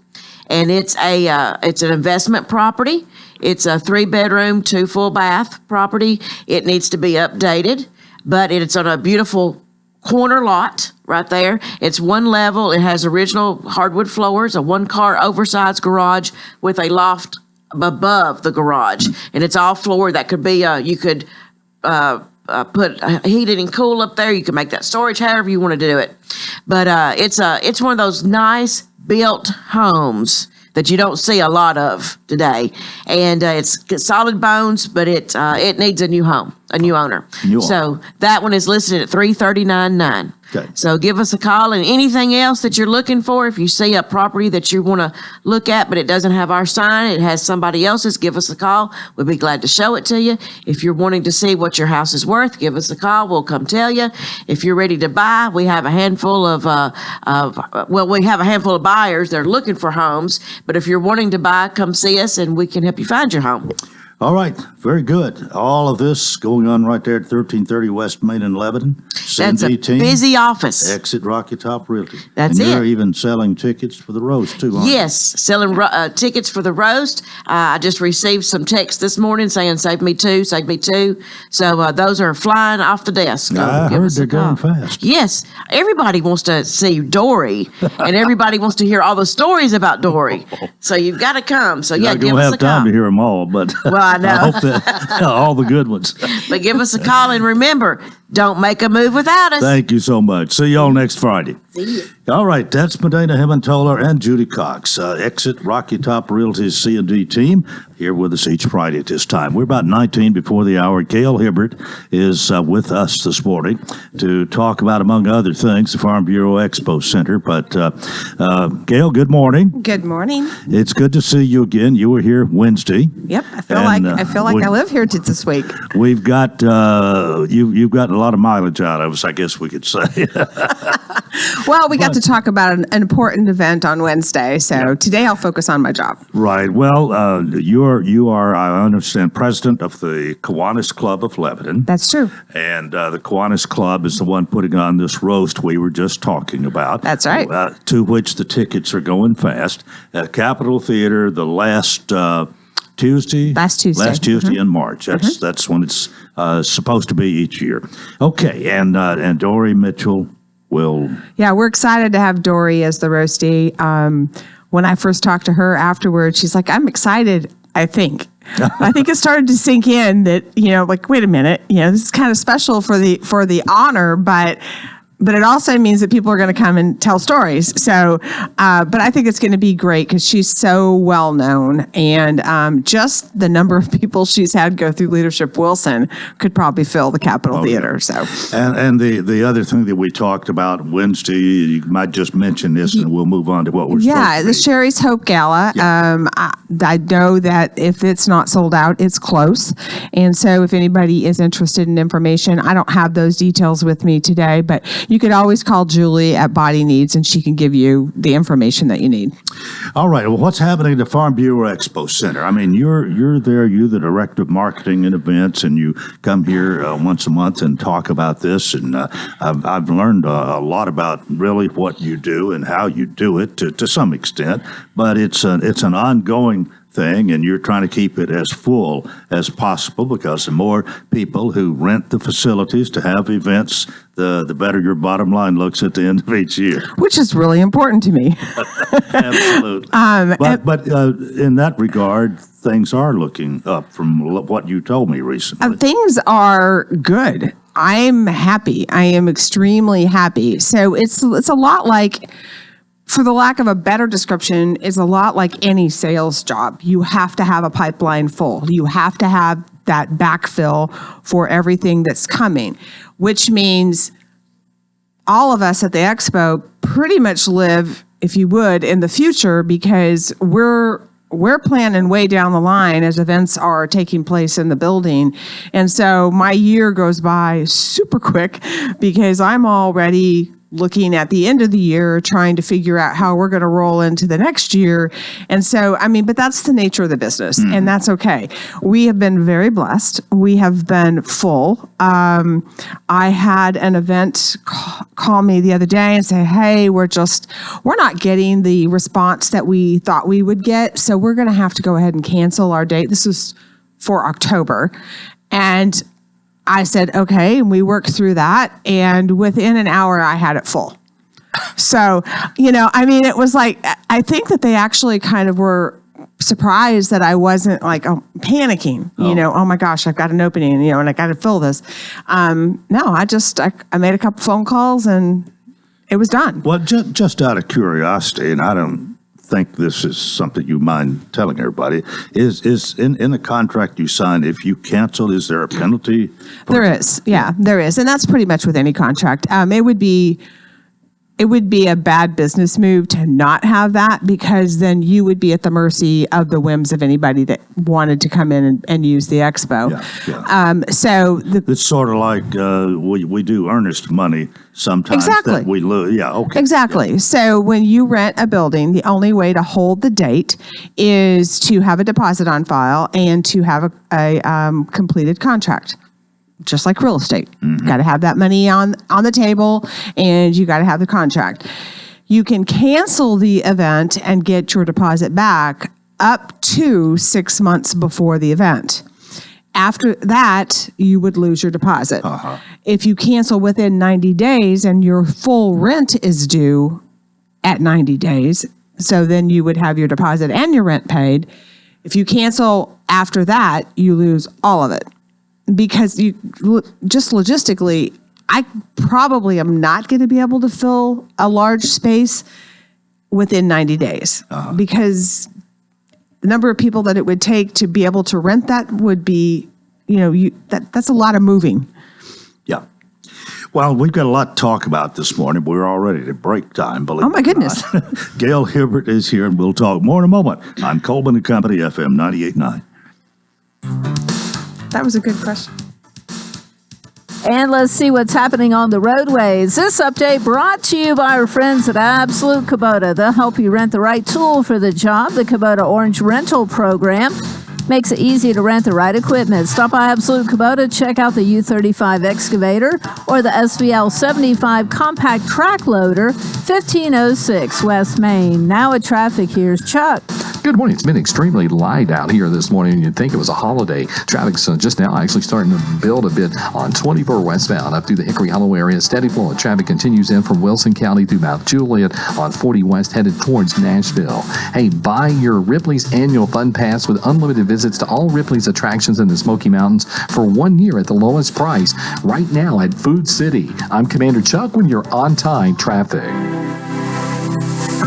And it's an investment property. It's a 3-bedroom, 2 full bath property. It needs to be updated, but it's on a beautiful corner lot right there. It's 1 level. It has original hardwood floors, a 1-car oversized garage with a loft above the garage. And it's all floor that could be, you could put heated and cool up there. You can make that storage however you want to do it. But it's one of those nice built homes that you don't see a lot of today. And it's solid bones, but it needs a new home, a new owner. So that one is listed at $339,900. Okay. So give us a call, and anything else that you're looking for, if you see a property that you want to look at, but it doesn't have our sign, it has somebody else's, give us a call. We'd be glad to show it to you. If you're wanting to see what your house is worth, give us a call. We'll come tell you. If you're ready to buy, we have a handful of buyers that are looking for homes. But if you're wanting to buy, come see us, and we can help you find your home. All right, very good. All of this going on right there at 1330 West Main in Lebanon. That's a busy office. Exit Rocky Top Realty. That's and it. You're even selling tickets for the roast too, aren't you? Yes, selling tickets for the roast. I just received some texts this morning saying, save me 2, save me 2. So those are flying off the desk. I Give heard us a they're going call. fast. Yes, everybody wants to see Dory, and everybody wants to hear all the stories about Dory. So you've got to come. So You're yeah, not give going to us have a time call. to hear them all, but Well, I know. I hope that all the good ones. But give us a call, and remember, don't make a move without us. Thank you so much. See y'all next Friday. See you. All right, that's Medina Hemmentoler and Judy Cox, Exit Rocky Top Realty's C&D team, here with us each Friday at this time. We're about 19 before the hour. Gail Hibbert is with us this morning to talk about, among other things, the Farm Bureau Expo Center. But Gail, good morning. Good morning. It's good to see you again. You were here Wednesday. Yep, I feel And, like I live here this week. We've got you've gotten a lot of mileage out of us, I guess we could say. Well, we got to talk about an important event on Wednesday, so today I'll focus on my job. Right. Well, you are, I understand, president of the Kiwanis Club of Lebanon. That's true. And the Kiwanis Club is the one putting on this roast we were just talking about. That's right. To which the tickets are going fast. At Capitol Theater, the last Tuesday. Last Tuesday. In March. That's when it's supposed to be each year. Okay. And Dory Mitchell will. Yeah, we're excited to have Dory as the roastie. When I first talked to her afterwards, she's like, I'm excited, I think. I think it started to sink in that, like, wait a minute, this is kind of special for the honor, but but it also means that people are going to come and tell stories. So, but I think it's going to be great because she's so well known, and just the number of people she's had go through Leadership Wilson could probably fill the Capitol Theater. So, and the other thing that we talked about Wednesday, you might just mention this, and we'll move on to what we're. Yeah, the Sherry's Hope Gala. Yeah. I know that if it's not sold out, it's close, and so if anybody is interested in information, I don't have those details with me today, but you could always call Julie at Body Needs, and she can give you the information that you need. All right. Well, what's happening at the Farm Bureau Expo Center? I mean, you're there. You're the director of marketing and events, and you come here once a month and talk about this. And I've learned a lot about really what you do and how you do it to some extent. But it's an ongoing thing, and you're trying to keep it as full as possible, because the more people who rent the facilities to have events, the better your bottom line looks at the end of each year. Which is really important to me. Absolutely. But in that regard, things are looking up from what you told me recently. Things are good. I'm happy. I am extremely happy. So it's a lot like, for the lack of a better description, is a lot like any sales job. You have to have a pipeline full. You have to have that backfill for everything that's coming, which means all of us at the expo pretty much live, if you would, in the future, because we're planning way down the line as events are taking place in the building. And so my year goes by super quick because I'm already looking at the end of the year, trying to figure out how we're going to roll into the next year. And so, I mean, but that's the nature of the business, and that's okay. We have been very blessed. We have been full. I had an event call me the other day and say, hey, we're not getting the response that we thought we would get, so we're going to have to go ahead and cancel our date. This was for October. And I said, okay, and we worked through that, and within an hour, I had it full. So, I mean, it was like, I think that they actually kind of were surprised that I wasn't like panicking, oh my gosh, I've got an opening, and I got to fill this. No, I made a couple phone calls, and it was done. Well, just out of curiosity, and I don't think this is something you mind telling everybody, is in the contract you signed, if you cancel, is there a penalty? There is. Yeah, there is. And that's pretty much with any contract. It would be a bad business move to not have that, because then you would be at the mercy of the whims of anybody that wanted to come in and use the expo. Yeah. It's sort of like we do earnest money sometimes. Exactly. That we lose. Yeah, okay. Exactly. Yeah. So when you rent a building, the only way to hold the date is to have a deposit on file and to have a completed contract. Just like real estate. Got to have that money on the table, and you got to have the contract. You can cancel the event and get your deposit back up to 6 months before the event. After that, you would lose your deposit. If you cancel within 90 days and your full rent is due at 90 days, so then you would have your deposit and your rent paid. If you cancel after that, you lose all of it. Because you just logistically, I probably am not going to be able to fill a large space within 90 days because the number of people that it would take to be able to rent that would be, that's a lot of moving. Yeah. Well, we've got a lot to talk about this morning. We're already at break time. Oh, my goodness. Gail Hibbert is here, and we'll talk more in a moment on Coleman and Company, FM 98.9. That was a good question. And let's see what's happening on the roadways. This update brought to you by our friends at Absolute Kubota. They'll help you rent the right tool for the job. The Kubota Orange Rental Program makes it easy to rent the right equipment. Stop by Absolute Kubota, check out the U35 excavator or the SVL 75 compact track loader, 1506 West Main. Now at traffic, here's Chuck. Good morning. It's been extremely light out here this morning. You'd think it was a holiday. Traffic's just now actually starting to build a bit on 24 westbound up through the Hickory Hollow area. Steady flow of traffic continues in from Wilson County through Mount Juliet on 40 west headed towards Nashville. Hey, buy your Ripley's annual Fun Pass with unlimited visits to all Ripley's attractions in the Smoky Mountains for 1 year at the lowest price right now at Food City. I'm Commander Chuck with your on-time traffic.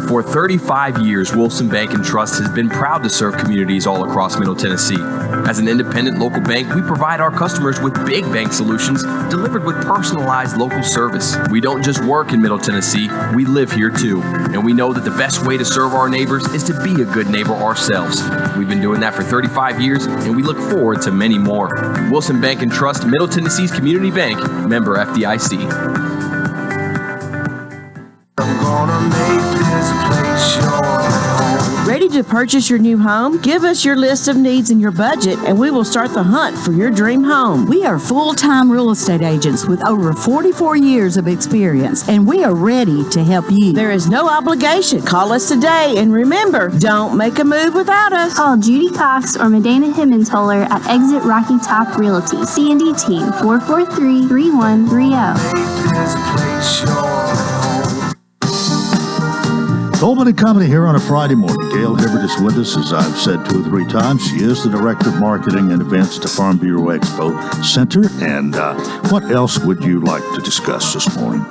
For 35 years, Wilson Bank and Trust has been proud to serve communities all across Middle Tennessee. As an independent local bank, we provide our customers with big bank solutions delivered with personalized local service. We don't just work in Middle Tennessee, we live here too. And we know that the best way to serve our neighbors is to be a good neighbor ourselves. We've been doing that for 35 years, and we look forward to many more. Wilson Bank and Trust, Middle Tennessee's community bank, member FDIC. Ready to purchase your new home? Give us your list of needs and your budget, and we will start the hunt for your dream home. We are full-time real estate agents with over 44 years of experience, and we are ready to help you. There is no obligation. Call us today, and remember, don't make a move without us. Call Judy Cox or Medina Himmentoller at Exit Rocky Top Realty. C&D Team 443-3130. Coleman and Company here on a Friday morning. Gail Hibbert is with us, as I've said 2 or 3 times. She is the Director of Marketing and Events to Farm Bureau Expo Center. And what else would you like to discuss this morning?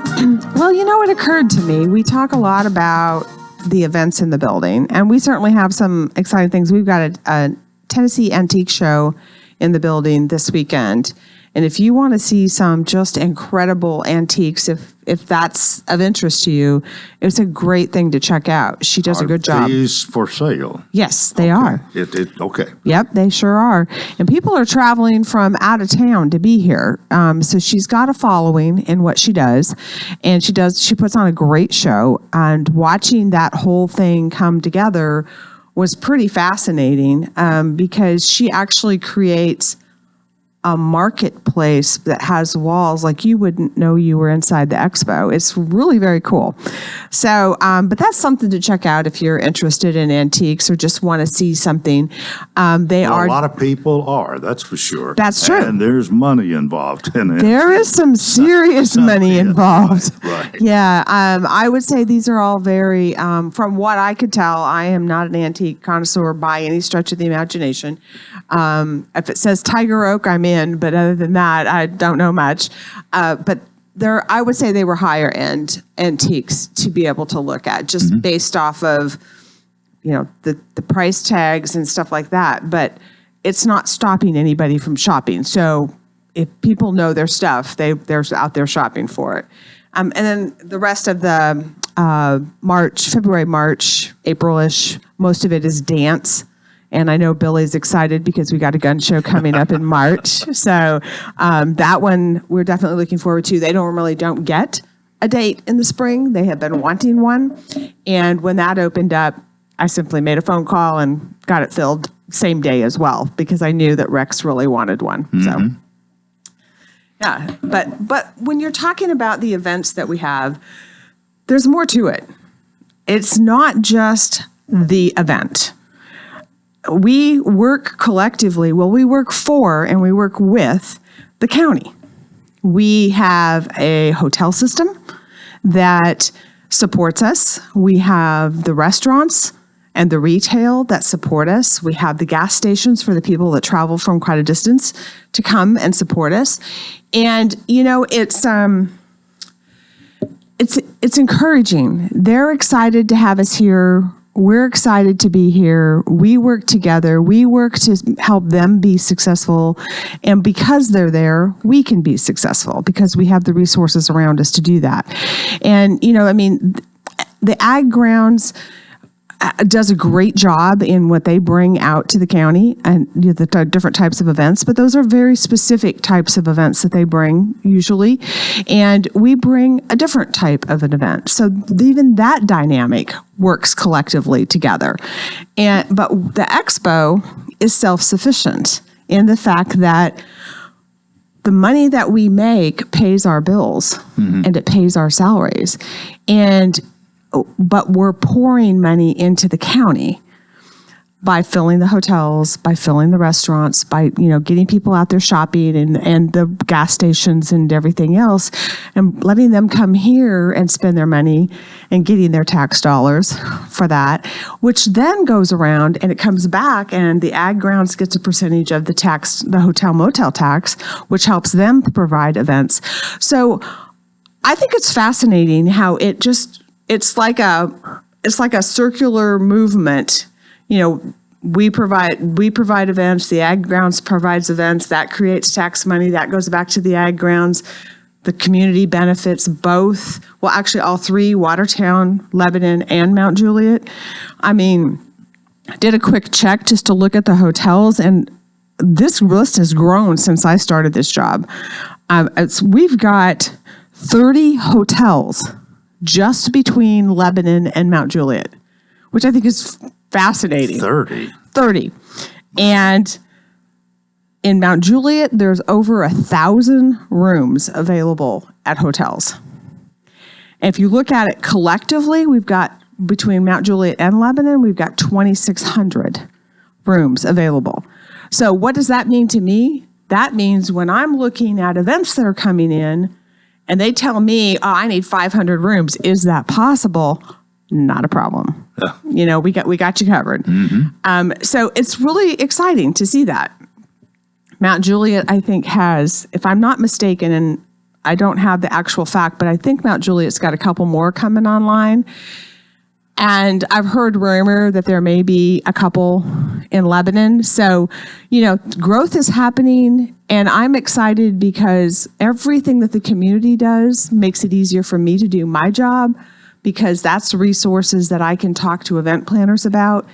Well, it occurred to me, we talk a lot about the events in the building, and we certainly have some exciting things. We've got a Tennessee Antique Show in the building this weekend. And if you want to see some just incredible antiques, if that's of interest to you, it's a great thing to check out. She does a good job. Are these for sale? Yes, they are. Okay. Yep, they sure are. And people are traveling from out of town to be here. So she's got a following in what she does. And she puts on a great show. And watching that whole thing come together was pretty fascinating because she actually creates a marketplace that has walls like you wouldn't know you were inside the expo. It's really very cool. So, but that's something to check out if you're interested in antiques or just want to see something. A lot of people are, that's for sure. That's true. And there's money involved in it. There is some serious money involved. Right. Yeah. I would say these are all very, from what I could tell, I am not an antique connoisseur by any stretch of the imagination. If it says Tiger Oak, I'm in, but other than that, I don't know much. But I would say they were higher end antiques to be able to look at, just based off of, the price tags and stuff like that. But it's not stopping anybody from shopping. So if people know their stuff, they're out there shopping for it. And then the rest of the February, March, April-ish, most of it is dance. And I know Billy's excited because we got a gun show coming up in March. So that one we're definitely looking forward to. They don't get a date in the spring. They have been wanting one. And when that opened up, I simply made a phone call and got it filled same day as well because I knew that Rex really wanted one. So yeah, but when you're talking about the events that we have, there's more to it. It's not just the event. We work collectively. Well, we work for and we work with the county. We have a hotel system that supports us. We have the restaurants and the retail that support us. We have the gas stations for the people that travel from quite a distance to come and support us. And, it's encouraging. They're excited to have us here. We're excited to be here. We work together. We work to help them be successful. And because they're there, we can be successful because we have the resources around us to do that. And, the Ag Grounds does a great job in what they bring out to the county and the different types of events, but those are very specific types of events that they bring usually. And we bring a different type of an event. So even that dynamic works collectively together. But the expo is self-sufficient in the fact that the money that we make pays our bills and it pays our salaries. But we're pouring money into the county. by filling the hotels, by filling the restaurants, by, getting people out there shopping and the gas stations and everything else, and letting them come here and spend their money and getting their tax dollars for that, which then goes around and it comes back and the ag grounds gets a percentage of the tax, the hotel motel tax, which helps them provide events. So I think it's fascinating how it's like a circular movement. We provide events, the ag grounds provides events, that creates tax money, that goes back to the ag grounds. The community benefits both, well, actually all three, Watertown, Lebanon, and Mount Juliet. I did a quick check just to look at the hotels, and this list has grown since I started this job. We've got 30 hotels just between Lebanon and Mount Juliet, which I think is fascinating. 30. And in Mount Juliet, there's over 1,000 rooms available at hotels. And if you look at it collectively, we've got, between Mount Juliet and Lebanon, we've got 2,600 rooms available. So what does that mean to me? That means when I'm looking at events that are coming in and they tell me, oh, I need 500 rooms, is that possible? Not a problem. Yeah. We got you covered. Mm-hmm. So it's really exciting to see that. Mount Juliet, I think, has, if I'm not mistaken, and I don't have the actual fact, but I think Mount Juliet's got a couple more coming online. And I've heard rumor that there may be a couple in Lebanon. So, growth is happening, and I'm excited because everything that the community does makes it easier for me to do my job, because that's resources that I can talk to event planners about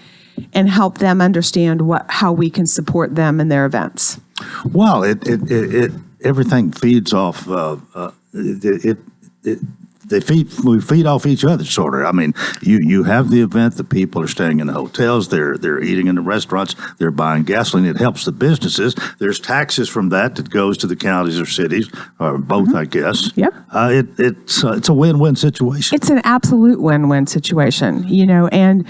and help them understand how we can support them in their events. Well, everything feeds off. We feed off each other, sort of. You have the event. The people are staying in the hotels. They're eating in the restaurants. They're buying gasoline. It helps the businesses. There's taxes from that goes to the counties or cities, or both, I guess. Yep. It's a win-win situation. It's an absolute win-win situation, and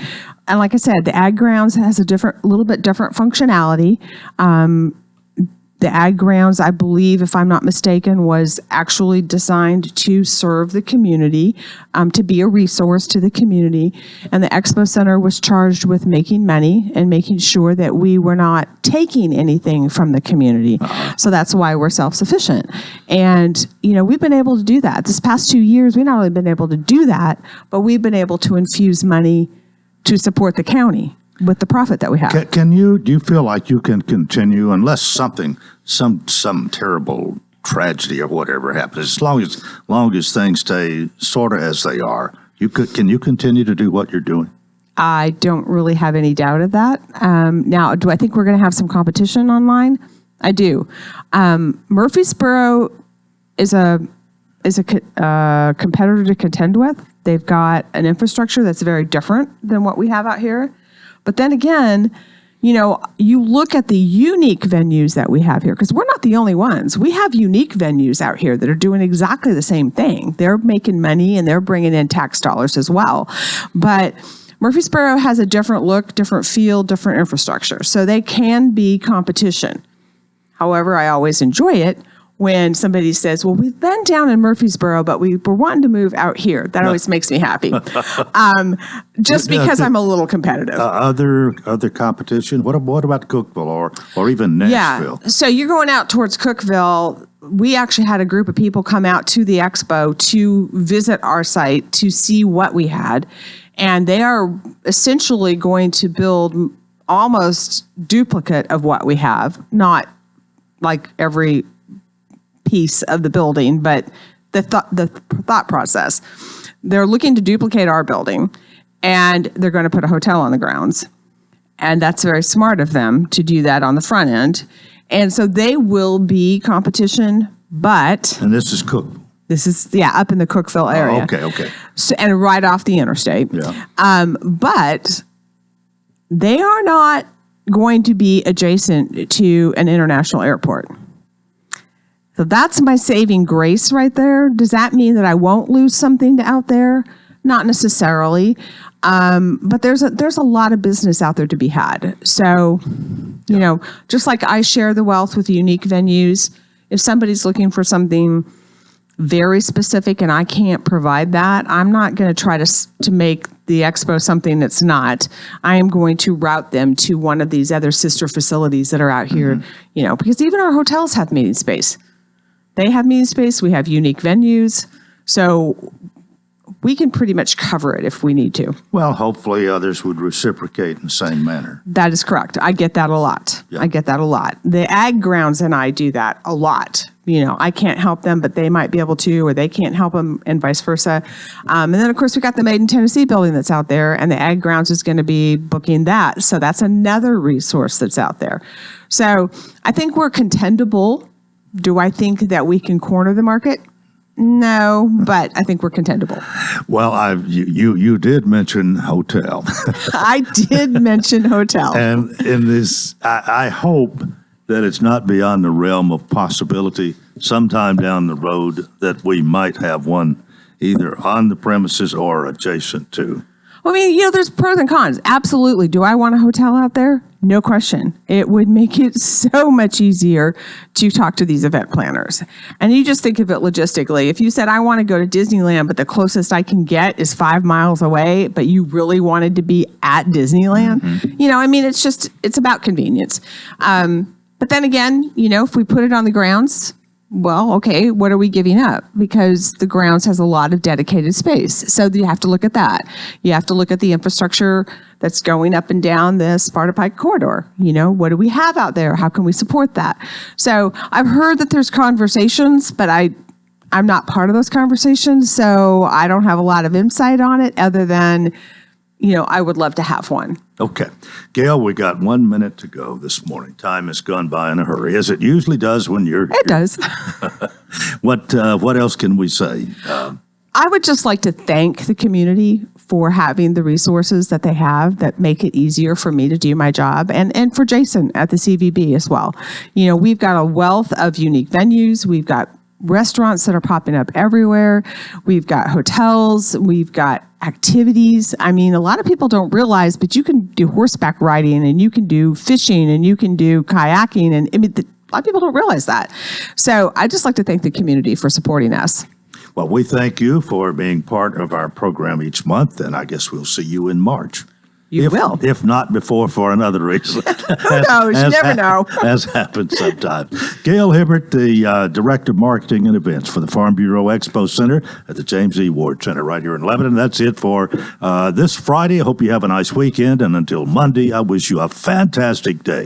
like I said, the ag grounds has a little bit different functionality. The ag grounds, I believe, if I'm not mistaken, was actually designed to serve the community, to be a resource to the community. And the Expo Center was charged with making money and making sure that we were not taking anything from the community. So that's why we're self-sufficient. And, we've been able to do that. This past 2 years, we've not only been able to do that, but we've been able to infuse money to support the county with the profit that we have. Do you feel like you can continue unless some terrible tragedy or whatever happens, as long as things stay sort of as they are, can you continue to do what you're doing? I don't really have any doubt of that. Now, do I think we're going to have some competition online? I do. Murfreesboro is a competitor to contend with. They've got an infrastructure that's very different than what we have out here. But then again, you look at the unique venues that we have here, because we're not the only ones. We have unique venues out here that are doing exactly the same thing. They're making money and they're bringing in tax dollars as well. But Murfreesboro has a different look, different feel, different infrastructure. So they can be competition. However, I always enjoy it when somebody says, well, we've been down in Murfreesboro, but we're wanting to move out here. That always makes me happy. Just because I'm a little competitive. Other competition? What about Cookeville or even Nashville? Yeah. So you're going out towards Cookeville. We actually had a group of people come out to the expo to visit our site to see what we had. And they are essentially going to build almost duplicate of what we have. Not like every piece of the building, but the thought process. They're looking to duplicate our building, and they're going to put a hotel on the grounds. And that's very smart of them to do that on the front end. And so they will be competition, but... And this is Cookeville. This is, up in the Cookeville area. Okay. So, and right off the interstate. Yeah. But they are not going to be adjacent to an international airport. So that's my saving grace right there. Does that mean that I won't lose something out there? Not necessarily. But there's a lot of business out there to be had. So, you know, just like I share the wealth with unique venues, if somebody's looking for something very specific and I can't provide that, I'm not going to try to make the expo something that's not. I am going to route them to one of these other sister facilities that are out here, you know, because even our hotels have meeting space. They have meeting space. We have unique venues. So we can pretty much cover it if we need to. Well, hopefully others would reciprocate in the same manner. That is correct. I get that a lot. Yeah. I get that a lot. The ag grounds and I do that a lot. You know, I can't help them, but they might be able to, or they can't help them, and vice versa. And then, of course, we got the Made in Tennessee building that's out there, and the ag grounds is going to be booking that. So that's another resource that's out there. So I think we're contendable. Do I think that we can corner the market? No, but I think we're contendable. Well, you did mention hotel. I did mention hotel. And in this, I hope that it's not beyond the realm of possibility sometime down the road that we might have one either on the premises or adjacent to. I mean, you know, there's pros and cons. Absolutely. Do I want a hotel out there? No question. It would make it so much easier to talk to these event planners. And you just think of it logistically. If you said, I want to go to Disneyland, but the closest I can get is 5 miles away, but you really wanted to be at Disneyland, you know, I mean, it's about convenience. But then again, you know, if we put it on the grounds, well, okay, what are we giving up? Because the grounds has a lot of dedicated space. So you have to look at that. You have to look at the infrastructure that's going up and down the Sparta Pike corridor. You know, what do we have out there? How can we support that? So I've heard that there's conversations, but I'm not part of those conversations. So I don't have a lot of insight on it other than, you know, I would love to have one. Okay. Gail, we got 1 minute to go this morning. Time has gone by in a hurry, as it usually does when you're here. It does. What else can we say? I would just like to thank the community for having the resources that they have that make it easier for me to do my job, and for Jason at the CVB as well. You know, we've got a wealth of unique venues. We've got restaurants that are popping up everywhere. We've got hotels. We've got activities. I mean, a lot of people don't realize, but you can do horseback riding and you can do fishing and you can do kayaking. And I mean, a lot of people don't realize that. So I just like to thank the community for supporting us. Well, we thank you for being part of our program each month, and I guess we'll see you in March. You will. If not before, for another reason. Who knows? You never know. As happens sometimes. Gail Hibbert, the Director of Marketing and Events for the Farm Bureau Expo Center at the James E. Ward Center right here in Lebanon. That's it for this Friday. I hope you have a nice weekend, and until Monday, I wish you a fantastic day.